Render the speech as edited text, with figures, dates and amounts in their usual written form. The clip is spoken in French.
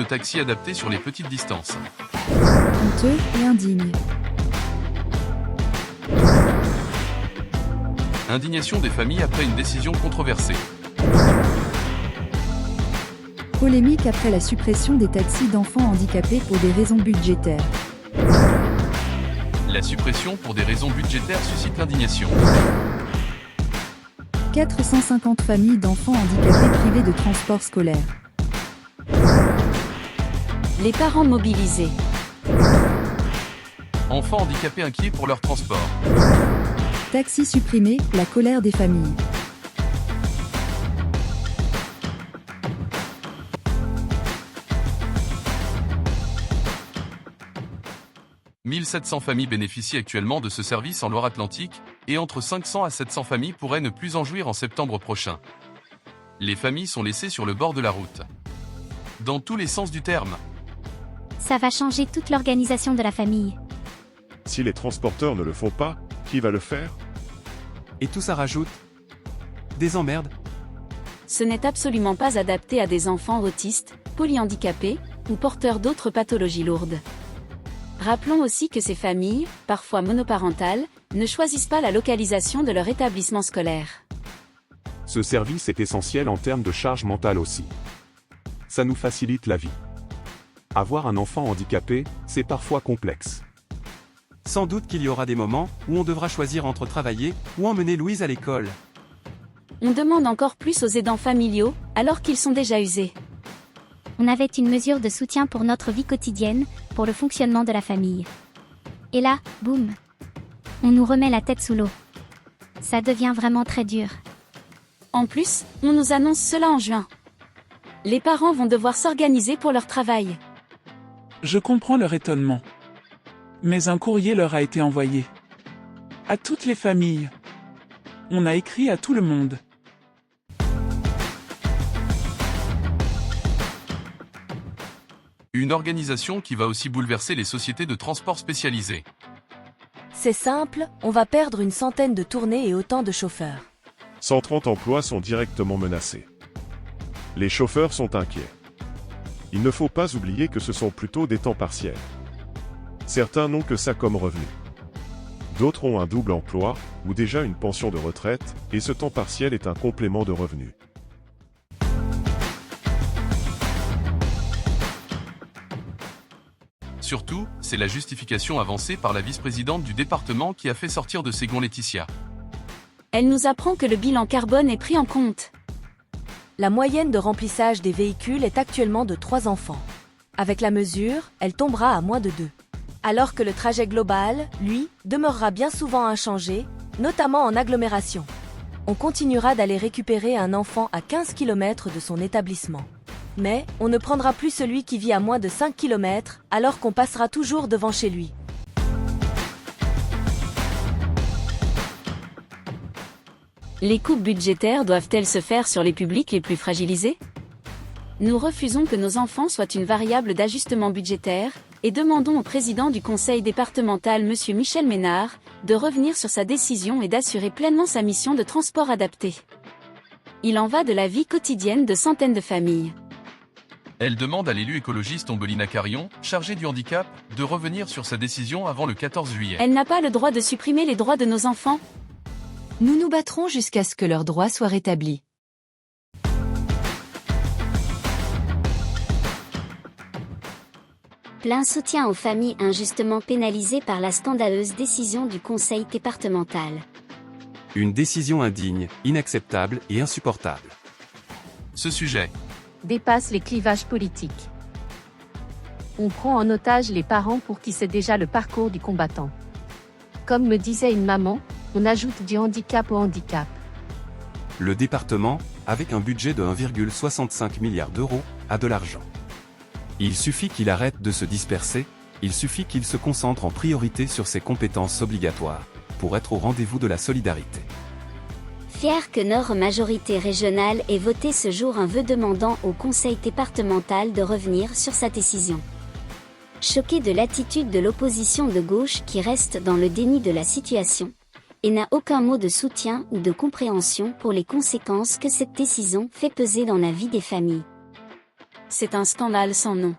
de taxi adaptés sur les petites distances. Honteux et indigne. Indignation des familles après une décision controversée. Polémique après la suppression des taxis d'enfants handicapés pour des raisons budgétaires. La suppression pour des raisons budgétaires suscite l'indignation. 450 familles d'enfants handicapés privées de transport scolaire. Les parents mobilisés. Enfants handicapés inquiets pour leur transport. Taxis supprimés, la colère des familles. « 1700 familles bénéficient actuellement de ce service en Loire-Atlantique, et entre 500 à 700 familles pourraient ne plus en jouir en septembre prochain. Les familles sont laissées sur le bord de la route. Dans tous les sens du terme. Ça va changer toute l'organisation de la famille. Si les transporteurs ne le font pas, qui va le faire? Et tout ça rajoute des emmerdes. Ce n'est absolument pas adapté à des enfants autistes, polyhandicapés ou porteurs d'autres pathologies lourdes. Rappelons aussi que ces familles, parfois monoparentales, ne choisissent pas la localisation de leur établissement scolaire. Ce service est essentiel en termes de charge mentale aussi. Ça nous facilite la vie. Avoir un enfant handicapé, c'est parfois complexe. Sans doute qu'il y aura des moments où on devra choisir entre travailler ou emmener Louise à l'école. On demande encore plus aux aidants familiaux, alors qu'ils sont déjà usés. On avait une mesure de soutien pour notre vie quotidienne, pour le fonctionnement de la famille. Et là, boum. On nous remet la tête sous l'eau. Ça devient vraiment très dur. En plus, on nous annonce cela en juin. Les parents vont devoir s'organiser pour leur travail. Je comprends leur étonnement. Mais un courrier leur a été envoyé. À toutes les familles. On a écrit à tout le monde. Une organisation qui va aussi bouleverser les sociétés de transport spécialisées. C'est simple, on va perdre une centaine de tournées et autant de chauffeurs. 130 emplois sont directement menacés. Les chauffeurs sont inquiets. Il ne faut pas oublier que ce sont plutôt des temps partiels. Certains n'ont que ça comme revenu. D'autres ont un double emploi, ou déjà une pension de retraite, et ce temps partiel est un complément de revenu. Surtout, c'est la justification avancée par la vice-présidente du département qui a fait sortir de ses gonds Laetitia. Elle nous apprend que le bilan carbone est pris en compte. La moyenne de remplissage des véhicules est actuellement de 3 enfants. Avec la mesure, elle tombera à moins de 2. Alors que le trajet global, lui, demeurera bien souvent inchangé, notamment en agglomération. On continuera d'aller récupérer un enfant à 15 km de son établissement. Mais, on ne prendra plus celui qui vit à moins de 5 km, alors qu'on passera toujours devant chez lui. Les coupes budgétaires doivent-elles se faire sur les publics les plus fragilisés? Nous refusons que nos enfants soient une variable d'ajustement budgétaire, et demandons au président du conseil départemental M. Michel Ménard, de revenir sur sa décision et d'assurer pleinement sa mission de transport adapté. Il en va de la vie quotidienne de centaines de familles. Elle demande à l'élu écologiste Ombelina Carion, chargée du handicap, de revenir sur sa décision avant le 14 juillet. Elle n'a pas le droit de supprimer les droits de nos enfants. Nous nous battrons jusqu'à ce que leurs droits soient rétablis. Plein soutien aux familles injustement pénalisées par la scandaleuse décision du conseil départemental. Une décision indigne, inacceptable et insupportable. Ce sujet dépasse les clivages politiques. On prend en otage les parents pour qui c'est déjà le parcours du combattant. Comme me disait une maman, on ajoute du handicap au handicap. Le département, avec un budget de 1,65 milliard d'euros, a de l'argent. Il suffit qu'il arrête de se disperser, il suffit qu'il se concentre en priorité sur ses compétences obligatoires, pour être au rendez-vous de la solidarité. Fier que notre majorité régionale ait voté ce jour un vœu demandant au conseil départemental de revenir sur sa décision. Choqué de l'attitude de l'opposition de gauche qui reste dans le déni de la situation, et n'a aucun mot de soutien ou de compréhension pour les conséquences que cette décision fait peser dans la vie des familles. C'est un scandale sans nom.